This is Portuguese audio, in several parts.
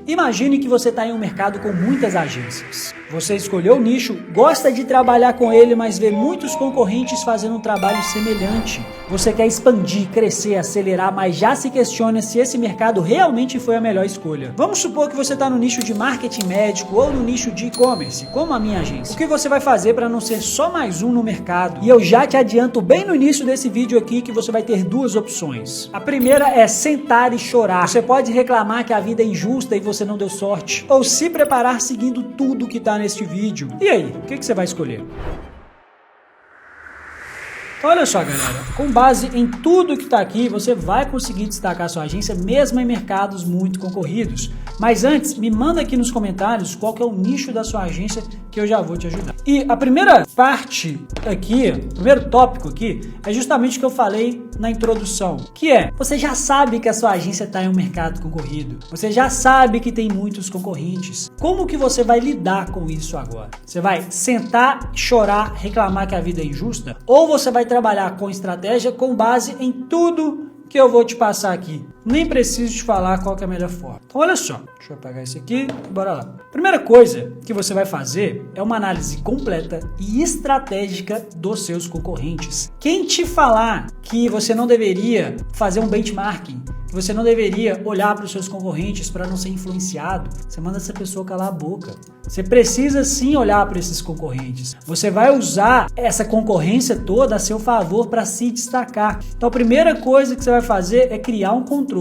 Imagine que você está em um mercado com muitas agências. Você escolheu o nicho, gosta de trabalhar com ele, mas vê muitos concorrentes fazendo um trabalho semelhante. Você quer expandir, crescer, acelerar, mas já se questiona se esse mercado realmente foi a melhor escolha. Vamos supor que você está no nicho de marketing médico ou no nicho de e-commerce, como a minha agência. O que você vai fazer para não ser só mais um no mercado? E eu já te adianto bem no início desse vídeo aqui que você vai ter duas opções. A primeira é sentar e chorar. Você pode reclamar que a vida é injusta e você não deu sorte, ou se preparar seguindo tudo que está neste vídeo. E aí, o que você vai escolher? Olha só, galera, com base em tudo que está aqui, você vai conseguir destacar sua agência mesmo em mercados muito concorridos. Mas antes, me manda aqui nos comentários qual que é o nicho da sua agência que eu já vou te ajudar. E a primeira parte aqui, o primeiro tópico aqui, é justamente o que eu falei na introdução, que é, você já sabe que a sua agência está em um mercado concorrido, você já sabe que tem muitos concorrentes. Como que você vai lidar com isso agora? Você vai sentar, chorar, reclamar que a vida é injusta? Ou você vai trabalhar com estratégia com base em tudo que eu vou te passar aqui? Nem preciso te falar qual que é a melhor forma. Então, olha só, deixa eu apagar isso aqui e bora lá. Primeira coisa que você vai fazer é uma análise completa e estratégica dos seus concorrentes. Quem te falar que você não deveria fazer um benchmarking, que você não deveria olhar para os seus concorrentes para não ser influenciado, você manda essa pessoa calar a boca. Você precisa sim olhar para esses concorrentes. Você vai usar essa concorrência toda a seu favor para se destacar. Então a primeira coisa que você vai fazer é criar um controle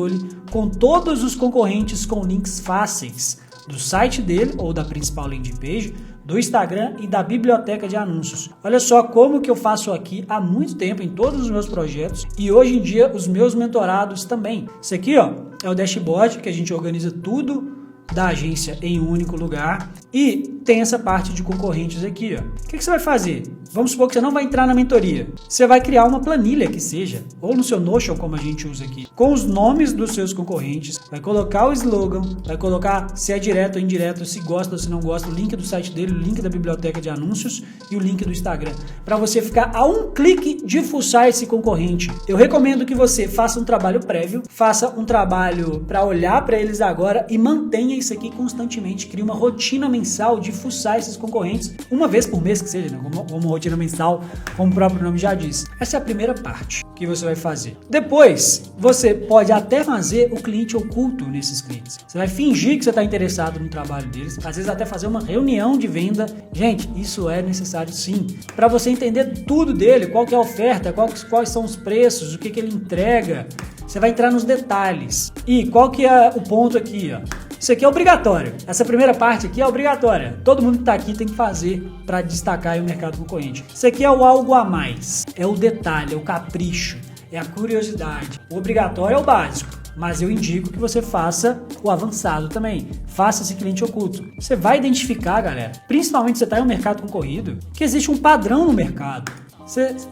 com todos os concorrentes com links fáceis do site dele ou da principal landing page, do Instagram e da biblioteca de anúncios. Olha só como que eu faço aqui há muito tempo em todos os meus projetos e hoje em dia os meus mentorados também. Isso aqui, ó, é o dashboard que a gente organiza tudo da agência em um único lugar e tem essa parte de concorrentes aqui, ó. O que você vai fazer? Vamos supor que você não vai entrar na mentoria. Você vai criar uma planilha que seja, ou no seu Notion, como a gente usa aqui, com os nomes dos seus concorrentes, vai colocar o slogan, vai colocar se é direto ou indireto, se gosta ou se não gosta, o link do site dele, o link da biblioteca de anúncios e o link do Instagram, para você ficar a um clique de fuçar esse concorrente. Eu recomendo que você faça um trabalho prévio, faça um trabalho para olhar para eles agora e mantenha isso aqui constantemente, crie uma rotina mensal de fuçar esses concorrentes, uma vez por mês que seja, né? Como rotina mensal, como o próprio nome já diz. Essa é a primeira parte que você vai fazer. Depois, você pode até fazer o cliente oculto nesses clientes. Você vai fingir que você está interessado no trabalho deles, às vezes até fazer uma reunião de venda. Gente, isso é necessário sim, para você entender tudo dele, qual que é a oferta, quais são os preços, o que ele entrega. Você vai entrar nos detalhes. E qual que é o ponto aqui, ó? Isso aqui é obrigatório. Essa primeira parte aqui é obrigatória. Todo mundo que está aqui tem que fazer para destacar o mercado concorrente. Isso aqui é o algo a mais. É o detalhe, é o capricho, é a curiosidade. O obrigatório é o básico, mas eu indico que você faça o avançado também. Faça esse cliente oculto. Você vai identificar, galera, principalmente se você está em um mercado concorrido, que existe um padrão no mercado.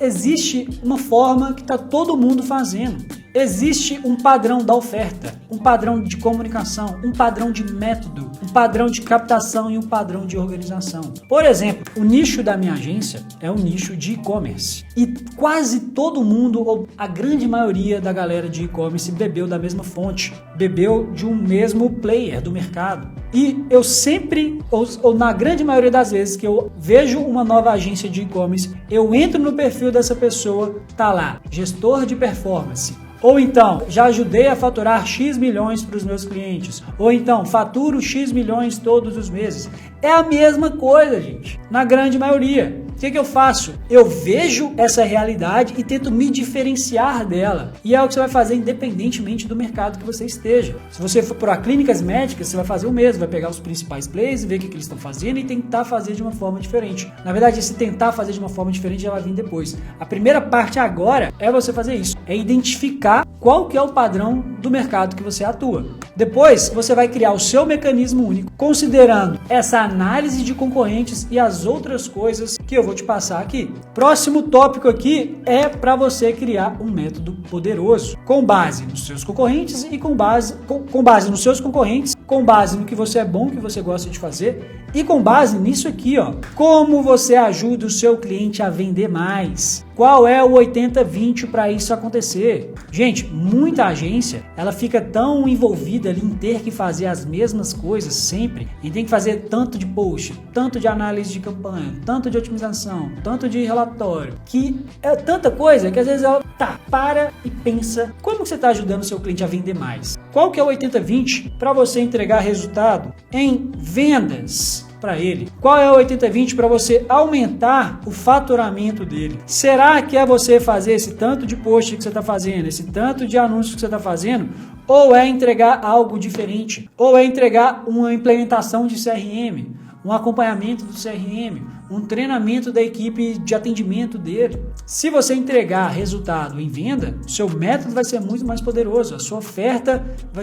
Existe uma forma que está todo mundo fazendo. Existe um padrão da oferta, um padrão de comunicação, um padrão de método, um padrão de captação e um padrão de organização. Por exemplo, o nicho da minha agência é um nicho de e-commerce. E quase todo mundo, ou a grande maioria da galera de e-commerce bebeu da mesma fonte, bebeu de um mesmo player do mercado. E eu sempre, ou na grande maioria das vezes que eu vejo uma nova agência de e-commerce, eu entro no perfil dessa pessoa, tá lá, gestor de performance. Ou então, já ajudei a faturar X milhões para os meus clientes. Ou então, faturo X milhões todos os meses. É a mesma coisa, gente, na grande maioria. O que eu faço? Eu vejo essa realidade e tento me diferenciar dela. E é o que você vai fazer independentemente do mercado que você esteja. Se você for para clínicas médicas, você vai fazer o mesmo. Vai pegar os principais players e ver o que eles estão fazendo e tentar fazer de uma forma diferente. Na verdade, esse tentar fazer de uma forma diferente já vai vir depois. A primeira parte agora é você fazer isso. É identificar qual que é o padrão do mercado que você atua. Depois, você vai criar o seu mecanismo único, considerando essa análise de concorrentes e as outras coisas que eu vou te passar aqui. Próximo tópico aqui é para você criar um método poderoso, com base nos seus concorrentes e com base nos seus concorrentes com base no que você é bom, que você gosta de fazer, e com base nisso aqui, ó, como você ajuda o seu cliente a vender mais. Qual é o 80-20 para isso acontecer? Gente, muita agência, ela fica tão envolvida ali em ter que fazer as mesmas coisas sempre, e tem que fazer tanto de post, tanto de análise de campanha, tanto de otimização, tanto de relatório, que é tanta coisa que às vezes ela para e pensa, como que você está ajudando o seu cliente a vender mais? Qual que é o 80-20 para você entregar resultado em vendas para ele? Qual é o 80-20 para você aumentar o faturamento dele? Será que é você fazer esse tanto de post que você está fazendo, esse tanto de anúncios que você está fazendo? Ou é entregar algo diferente? Ou é entregar uma implementação de CRM? Um acompanhamento do CRM, um treinamento da equipe de atendimento dele. Se você entregar resultado em venda, seu método vai ser muito mais poderoso, a sua oferta vai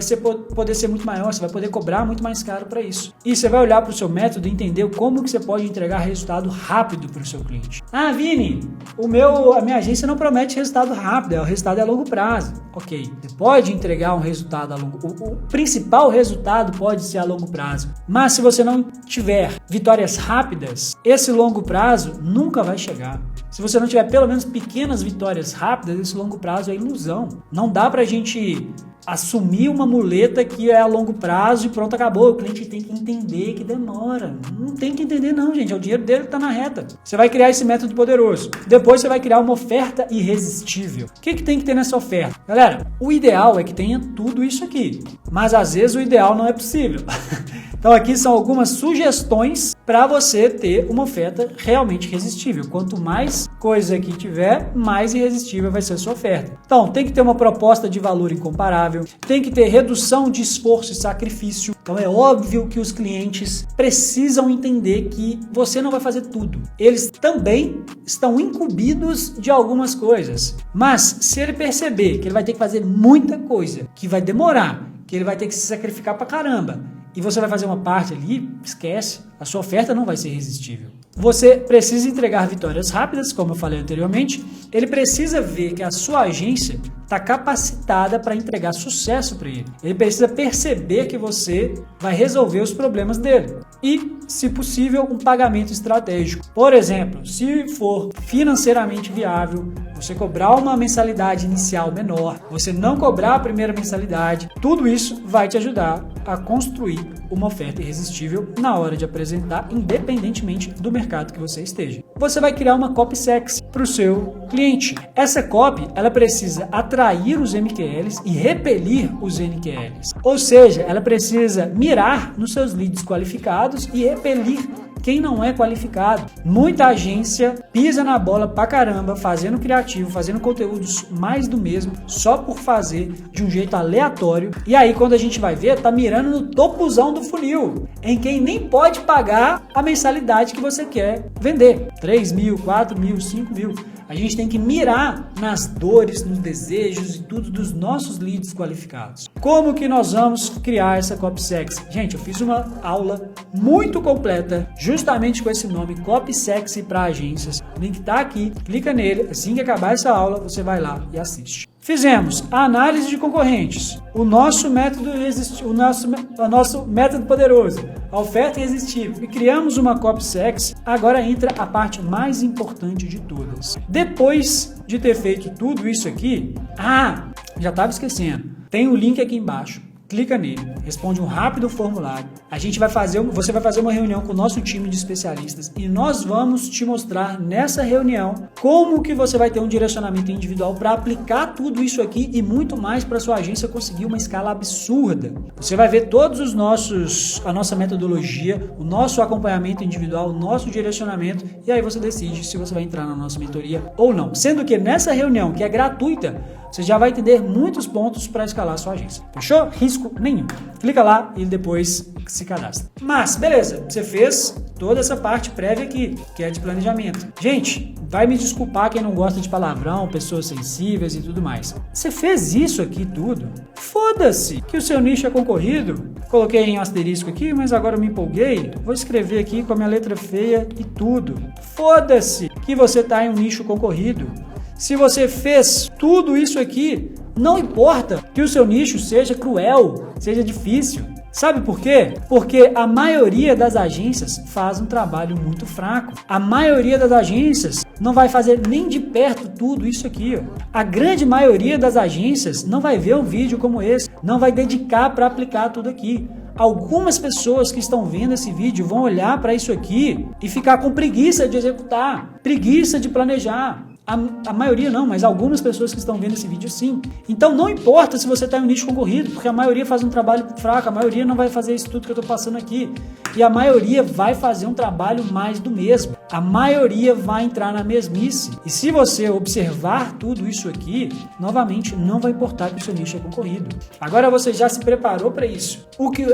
poder ser muito maior, você vai poder cobrar muito mais caro para isso. E você vai olhar para o seu método e entender como que você pode entregar resultado rápido para o seu cliente. Ah, Vini, a minha agência não promete resultado rápido, o resultado é a longo prazo. Ok, você pode entregar um resultado a longo prazo, o principal resultado pode ser a longo prazo, mas se você não tiver vitórias rápidas, esse longo prazo nunca vai chegar. Se você não tiver pelo menos pequenas vitórias rápidas, esse longo prazo é ilusão. Não dá pra gente assumir uma muleta que é a longo prazo e pronto, acabou. O cliente tem que entender que demora. Não tem que entender não, gente. É o dinheiro dele que tá na reta. Você vai criar esse método poderoso. Depois você vai criar uma oferta irresistível. O que tem que ter nessa oferta? Galera, o ideal é que tenha tudo isso aqui. Mas às vezes o ideal não é possível. Então aqui são algumas sugestões para você ter uma oferta realmente irresistível. Quanto mais coisa aqui tiver, mais irresistível vai ser a sua oferta. Então tem que ter uma proposta de valor incomparável, tem que ter redução de esforço e sacrifício. Então é óbvio que os clientes precisam entender que você não vai fazer tudo. Eles também estão incumbidos de algumas coisas. Mas se ele perceber que ele vai ter que fazer muita coisa, que vai demorar, que ele vai ter que se sacrificar pra caramba, e você vai fazer uma parte ali, esquece, a sua oferta não vai ser irresistível. Você precisa entregar vitórias rápidas, como eu falei anteriormente, ele precisa ver que a sua agência está capacitada para entregar sucesso para ele. Ele precisa perceber que você vai resolver os problemas dele. E, se possível, um pagamento estratégico. Por exemplo, se for financeiramente viável, você cobrar uma mensalidade inicial menor, você não cobrar a primeira mensalidade, tudo isso vai te ajudar a construir uma oferta irresistível na hora de apresentar, independentemente do mercado que você esteja. Você vai criar uma copy sexy para o seu cliente. Essa copy, ela precisa atrair os MQLs e repelir os NQLs. Ou seja, ela precisa mirar nos seus leads qualificados e repelir quem não é qualificado. Muita agência pisa na bola pra caramba, fazendo criativo, fazendo conteúdos mais do mesmo, só por fazer de um jeito aleatório. E aí, quando a gente vai ver, tá mirando no topozão do funil, em quem nem pode pagar a mensalidade que você quer vender. 3 mil, 4 mil, 5 mil. A gente tem que mirar nas dores, nos desejos e tudo dos nossos leads qualificados. Como que nós vamos criar essa copy sexy? Gente, eu fiz uma aula muito completa, justamente com esse nome, Copy Sexy para Agências. O link está aqui, clica nele, assim que acabar essa aula, você vai lá e assiste. Fizemos a análise de concorrentes, o nosso método poderoso, a oferta irresistível, e criamos uma Copy Sexy. Agora entra a parte mais importante de todas. Depois de ter feito tudo isso aqui, já estava esquecendo, tem o link aqui embaixo. Clica nele, responde um rápido formulário. Você vai fazer uma reunião com o nosso time de especialistas e nós vamos te mostrar nessa reunião como que você vai ter um direcionamento individual para aplicar tudo isso aqui e muito mais para sua agência conseguir uma escala absurda. Você vai ver todos a nossa metodologia, o nosso acompanhamento individual, o nosso direcionamento, e aí você decide se você vai entrar na nossa mentoria ou não. Sendo que nessa reunião, que é gratuita, você já vai entender muitos pontos para escalar a sua agência. Fechou? Risco nenhum. Clica lá e depois se cadastra. Mas, beleza, você fez toda essa parte prévia aqui, que é de planejamento. Gente, vai me desculpar quem não gosta de palavrão, pessoas sensíveis e tudo mais. Você fez isso aqui tudo? Foda-se que o seu nicho é concorrido. Coloquei em asterisco aqui, mas agora eu me empolguei. Vou escrever aqui com a minha letra feia e tudo. Foda-se que você está em um nicho concorrido. Se você fez tudo isso aqui, não importa que o seu nicho seja cruel, seja difícil. Sabe por quê? Porque a maioria das agências faz um trabalho muito fraco. A maioria das agências não vai fazer nem de perto tudo isso aqui, ó. A grande maioria das agências não vai ver um vídeo como esse, não vai dedicar para aplicar tudo aqui. Algumas pessoas que estão vendo esse vídeo vão olhar para isso aqui e ficar com preguiça de executar, preguiça de planejar. A maioria não, mas algumas pessoas que estão vendo esse vídeo sim. Então não importa se você está em um nicho concorrido, porque a maioria faz um trabalho fraco, a maioria não vai fazer isso tudo que eu estou passando aqui. E a maioria vai fazer um trabalho mais do mesmo. A maioria vai entrar na mesmice. E se você observar tudo isso aqui, novamente, não vai importar que o seu nicho é concorrido. Agora você já se preparou para isso.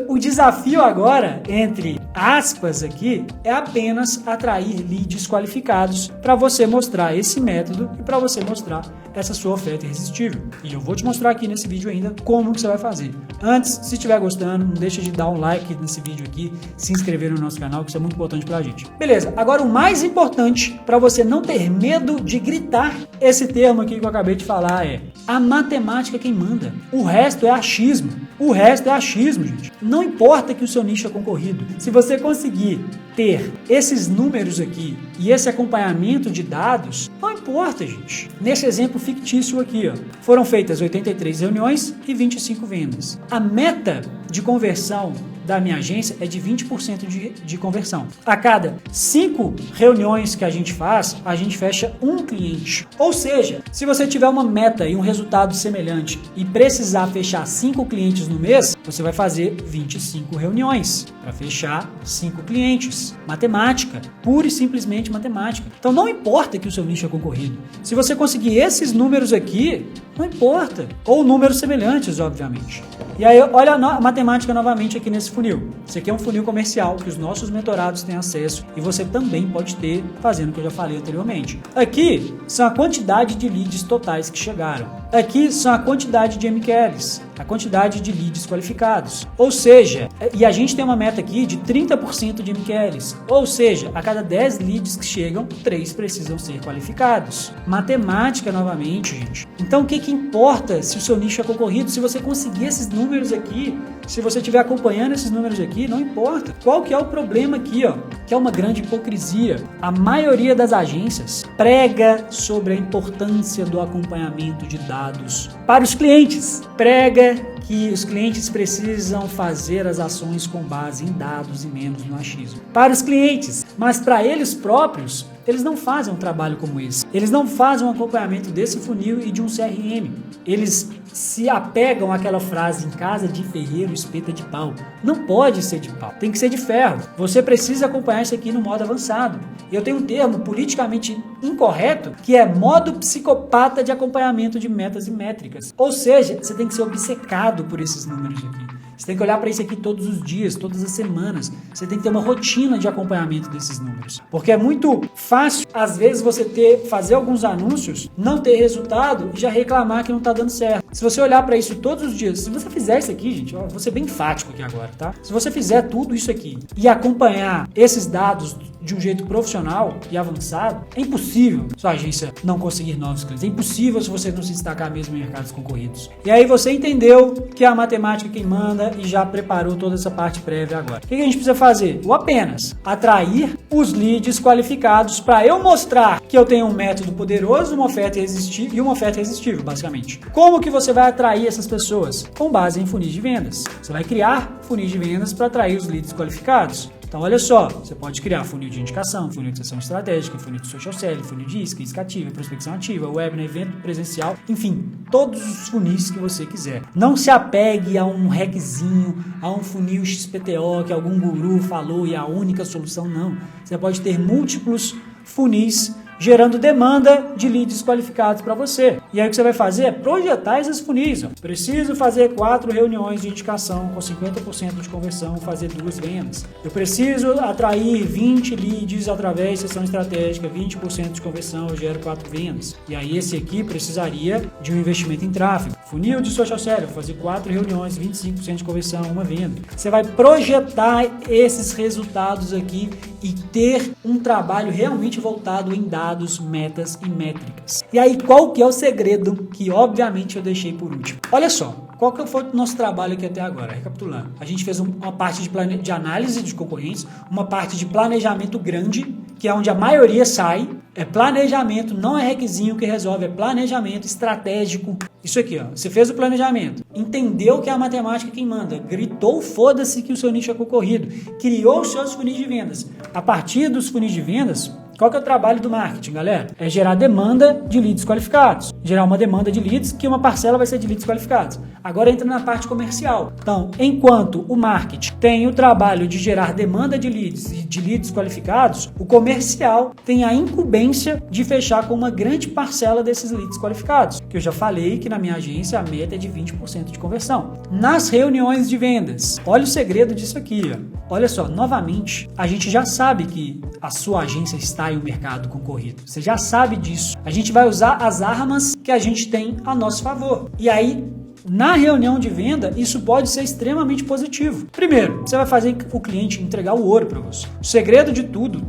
O desafio agora, entre aspas aqui, é apenas atrair leads qualificados para você mostrar esse método e para você mostrar essa sua oferta irresistível. E eu vou te mostrar aqui nesse vídeo ainda como que você vai fazer. Antes, se estiver gostando, não deixa de dar um like nesse vídeo aqui, se inscrever no nosso canal, que isso é muito importante pra gente. Beleza, agora o mais importante para você não ter medo de gritar esse termo aqui que eu acabei de falar é: a matemática é quem manda. O resto é achismo. O resto é achismo, gente. Não importa que o seu nicho é concorrido. Se você conseguir ter esses números aqui e esse acompanhamento de dados, não importa, gente. Nesse exemplo fictício aqui, ó, foram feitas 83 reuniões e 25 vendas. A meta de conversão da minha agência é de 20% de conversão. A cada 5 reuniões que a gente faz, a gente fecha um cliente. Ou seja, se você tiver uma meta e um resultado semelhante e precisar fechar 5 clientes no mês, você vai fazer 25 reuniões para fechar 5 clientes. Matemática, pura e simplesmente matemática. Então não importa que o seu nicho é concorrido. Se você conseguir esses números aqui, não importa. Ou números semelhantes, obviamente. E aí, olha a matemática novamente aqui nesse funil. Esse aqui é um funil comercial que os nossos mentorados têm acesso e você também pode ter, fazendo o que eu já falei anteriormente. Aqui são a quantidade de leads totais que chegaram. Aqui são a quantidade de MQLs, a quantidade de leads qualificados. Ou seja, e a gente tem uma meta aqui de 30% de MQLs. Ou seja, a cada 10 leads que chegam, 3 precisam ser qualificados. Matemática novamente, gente. Então o que importa se o seu nicho é concorrido? Se você conseguir esses números aqui, se você estiver acompanhando esses números aqui, não importa. Qual que é o problema aqui, ó? Que é uma grande hipocrisia. A maioria das agências prega sobre a importância do acompanhamento de dados para os clientes. Prega que os clientes precisam fazer as ações com base em dados e menos no achismo. Para os clientes, mas para eles próprios, eles não fazem um trabalho como esse. Eles não fazem um acompanhamento desse funil e de um CRM. Eles se apegam àquela frase: em casa de ferreiro, espeta de pau. Não pode ser de pau, tem que ser de ferro. Você precisa acompanhar isso aqui no modo avançado. Eu tenho um termo politicamente incorreto que é modo psicopata de acompanhamento de metas e métricas. Ou seja, você tem que ser obcecado por esses números aqui. Você tem que olhar para isso aqui todos os dias, todas as semanas. Você tem que ter uma rotina de acompanhamento desses números. Porque é muito fácil, às vezes, você fazer alguns anúncios, não ter resultado e já reclamar que não está dando certo. Se você olhar para isso todos os dias, se você fizer isso aqui, gente, ó, vou ser bem enfático aqui agora, tá? Se você fizer tudo isso aqui e acompanhar esses dados de um jeito profissional e avançado, é impossível sua agência não conseguir novos clientes. É impossível se você não se destacar mesmo em mercados concorridos. E aí você entendeu que é a matemática quem manda e já preparou toda essa parte prévia agora. O que a gente precisa fazer? Ou apenas atrair os leads qualificados para eu mostrar que eu tenho um método poderoso, uma oferta irresistível e uma oferta irresistível, basicamente. Como que você vai atrair essas pessoas? Com base em funis de vendas. Você vai criar funis de vendas para atrair os leads qualificados. Então, olha só, você pode criar funil de indicação, funil de sessão estratégica, funil de social selling, funil de isca ativa, prospecção ativa, webinar, evento presencial, enfim, todos os funis que você quiser. Não se apegue a um hackzinho, a um funil XPTO que algum guru falou e é a única solução, não. Você pode ter múltiplos funis gerando demanda de leads qualificados para você. E aí o que você vai fazer é projetar esses funis. Ó. Preciso fazer 4 reuniões de indicação com 50% de conversão, fazer 2 vendas. Eu preciso atrair 20 leads através de sessão estratégica, 20% de conversão, eu gero 4 vendas. E aí esse aqui precisaria de um investimento em tráfego. Funil de social selling, fazer 4 reuniões, 25% de conversão, 1 venda. Você vai projetar esses resultados aqui e ter um trabalho realmente voltado em dados, metas e métricas. E aí, qual que é o segredo que, obviamente, eu deixei por último? Olha só, qual que foi o nosso trabalho aqui até agora? Recapitulando, a gente fez uma parte de análise de concorrentes, uma parte de planejamento grande, que é onde a maioria sai. É planejamento, não é requisinho que resolve, é planejamento estratégico. Isso aqui, ó, você fez o planejamento, entendeu que é a matemática quem manda, gritou foda-se que o seu nicho é concorrido, criou os seus funis de vendas. A partir dos funis de vendas, qual que é o trabalho do marketing, galera? É gerar demanda de leads qualificados. Gerar uma demanda de leads, que uma parcela vai ser de leads qualificados. Agora entra na parte comercial. Então, enquanto o marketing tem o trabalho de gerar demanda de leads qualificados, o comercial tem a incumbência de fechar com uma grande parcela desses leads qualificados. Que eu já falei que na minha agência a meta é de 20% de conversão. Nas reuniões de vendas, olha o segredo disso aqui, ó. Olha só, novamente, a gente já sabe que a sua agência está em um mercado concorrido. Você já sabe disso. A gente vai usar as armas que a gente tem a nosso favor. E aí, na reunião de venda, isso pode ser extremamente positivo. Primeiro, você vai fazer o cliente entregar o ouro para você. O segredo de tudo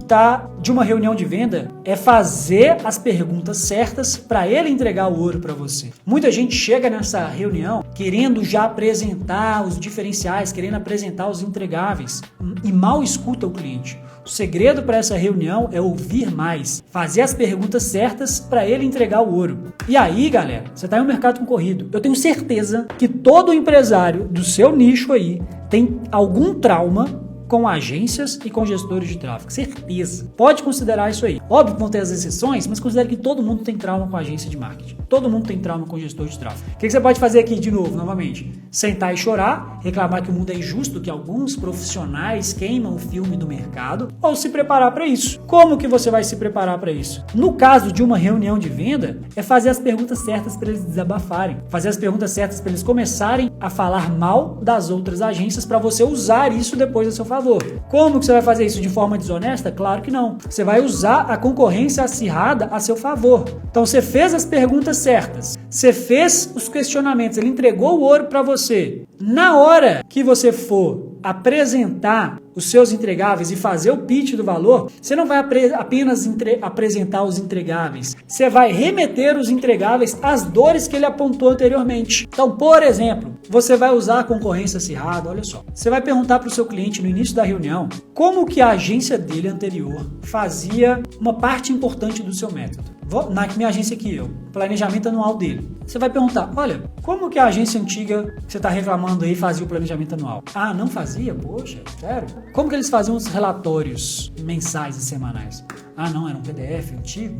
de uma reunião de venda é fazer as perguntas certas para ele entregar o ouro para você. Muita gente chega nessa reunião querendo já apresentar os diferenciais, querendo apresentar os entregáveis e mal escuta o cliente. O segredo para essa reunião é ouvir mais, fazer as perguntas certas para ele entregar o ouro. E aí, galera, você está em um mercado concorrido. Eu tenho certeza que todo empresário do seu nicho aí tem algum trauma com agências e com gestores de tráfego. Certeza. Pode considerar isso aí. Óbvio que vão ter as exceções, mas considere que todo mundo tem trauma com agência de marketing. Todo mundo tem trauma com gestor de tráfego. O que você pode fazer aqui de novo, novamente? Sentar e chorar, reclamar que o mundo é injusto, que alguns profissionais queimam o filme do mercado, ou se preparar para isso. Como que você vai se preparar para isso? No caso de uma reunião de venda, é fazer as perguntas certas para eles desabafarem. Fazer as perguntas certas para eles começarem a falar mal das outras agências para você usar isso depois a seu favor. Como que você vai fazer isso? De forma desonesta? Claro que não. Você vai usar a concorrência acirrada a seu favor. Então você fez as perguntas certas, você fez os questionamentos, ele entregou o ouro para você. Na hora que você for apresentar os seus entregáveis e fazer o pitch do valor, você não vai apenas apresentar os entregáveis, você vai remeter os entregáveis às dores que ele apontou anteriormente. Então, por exemplo, você vai usar a concorrência acirrada, olha só. Você vai perguntar para o seu cliente no início da reunião como que a agência dele anterior fazia uma parte importante do seu método. Na minha agência aqui, o planejamento anual dele. Você vai perguntar, olha, como que a agência antiga que você está reclamando aí fazia o planejamento anual? Ah, não fazia? Poxa, sério? Como que eles faziam os relatórios mensais e semanais? Ah, não, era um PDF antigo?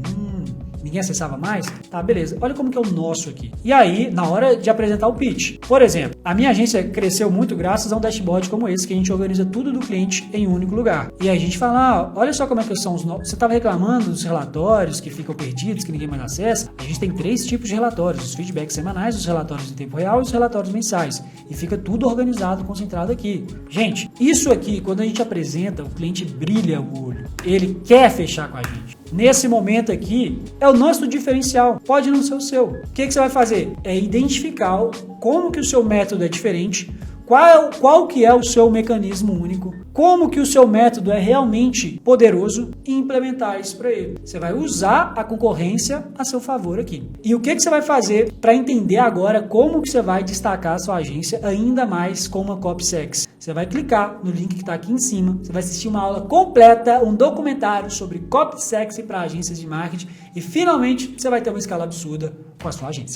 Ninguém acessava mais? Tá, beleza. Olha como que é o nosso aqui. E aí, na hora de apresentar o pitch. Por exemplo, a minha agência cresceu muito graças a um dashboard como esse, que a gente organiza tudo do cliente em um único lugar. E aí a gente fala, olha só como é que são os novos. Você estava reclamando dos relatórios que ficam perdidos, que ninguém mais acessa? A gente tem 3 tipos de relatórios, os feedbacks semanais, os relatórios em tempo real e os relatórios mensais. E fica tudo organizado, concentrado aqui. Gente, isso aqui, quando a gente apresenta, o cliente brilha o olho. Ele quer fechar com a gente. Nesse momento aqui, é o nosso diferencial, pode não ser o seu. O que você vai fazer? É identificar como que o seu método é diferente, qual que é o seu mecanismo único, como que o seu método é realmente poderoso e implementar isso para ele. Você vai usar a concorrência a seu favor aqui. E o que você vai fazer para entender agora como que você vai destacar a sua agência ainda mais com uma copy sexy? Você vai clicar no link que está aqui em cima, você vai assistir uma aula completa, um documentário sobre copy sexy para agências de marketing e finalmente você vai ter uma escala absurda com a sua agência.